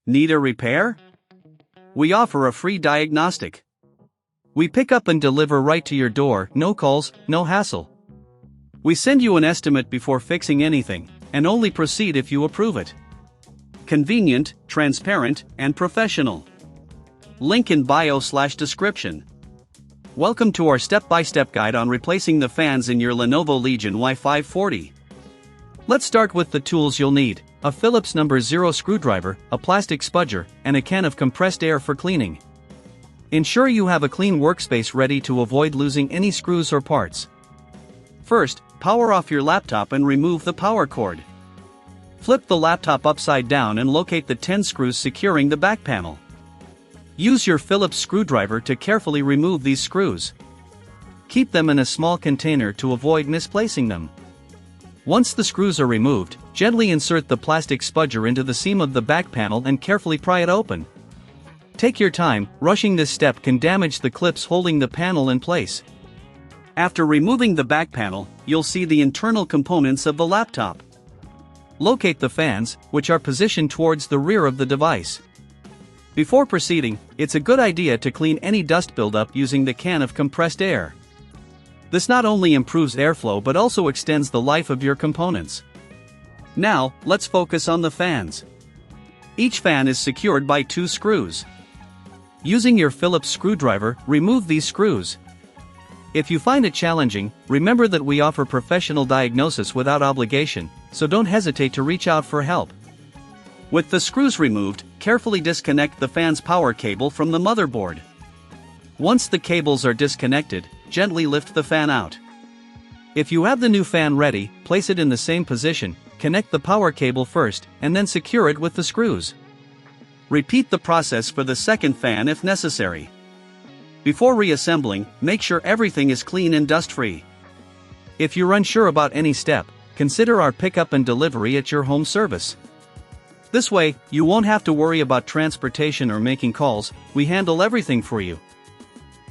Need a repair? We offer a free diagnostic. We pick up and deliver right to your door, no calls, no hassle. We send you an estimate before fixing anything, and only proceed if you approve it. Convenient, transparent, and professional. Link in bio/description. Welcome to our step-by-step guide on replacing the fans in your Lenovo Legion Y540. Let's start with the tools you'll need: a Phillips No. 0 screwdriver, a plastic spudger, and a can of compressed air for cleaning. Ensure you have a clean workspace ready to avoid losing any screws or parts. First, power off your laptop and remove the power cord. Flip the laptop upside down and locate the 10 screws securing the back panel. Use your Phillips screwdriver to carefully remove these screws. Keep them in a small container to avoid misplacing them. Once the screws are removed, gently insert the plastic spudger into the seam of the back panel and carefully pry it open. Take your time, rushing this step can damage the clips holding the panel in place. After removing the back panel, you'll see the internal components of the laptop. Locate the fans, which are positioned towards the rear of the device. Before proceeding, it's a good idea to clean any dust buildup using the can of compressed air. This not only improves airflow but also extends the life of your components. Now, let's focus on the fans. Each fan is secured by 2 screws. Using your Phillips screwdriver, remove these screws. If you find it challenging, remember that we offer professional diagnosis without obligation, so don't hesitate to reach out for help. With the screws removed, carefully disconnect the fan's power cable from the motherboard. Once the cables are disconnected, gently lift the fan out. If you have the new fan ready, place it in the same position, connect the power cable first, and then secure it with the screws. Repeat the process for the second fan if necessary. Before reassembling, make sure everything is clean and dust-free. If you're unsure about any step, consider our pickup and delivery at your home service. This way, you won't have to worry about transportation or making calls. We handle everything for you.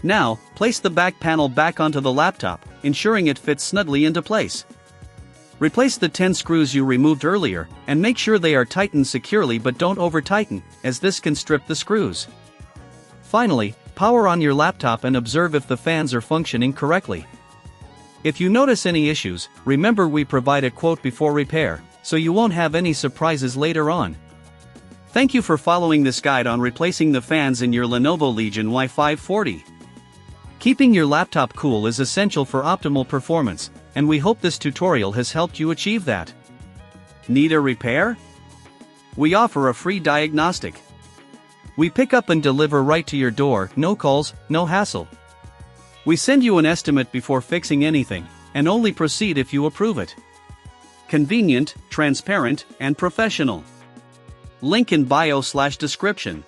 Now, place the back panel back onto the laptop, ensuring it fits snugly into place. Replace the 10 screws you removed earlier, and make sure they are tightened securely but don't over-tighten, as this can strip the screws. Finally, power on your laptop and observe if the fans are functioning correctly. If you notice any issues, remember we provide a quote before repair, so you won't have any surprises later on. Thank you for following this guide on replacing the fans in your Lenovo Legion Y540. Keeping your laptop cool is essential for optimal performance, and we hope this tutorial has helped you achieve that. Need a repair? We offer a free diagnostic. We pick up and deliver right to your door, no calls, no hassle. We send you an estimate before fixing anything, and only proceed if you approve it. Convenient, transparent, and professional. Link in bio/description.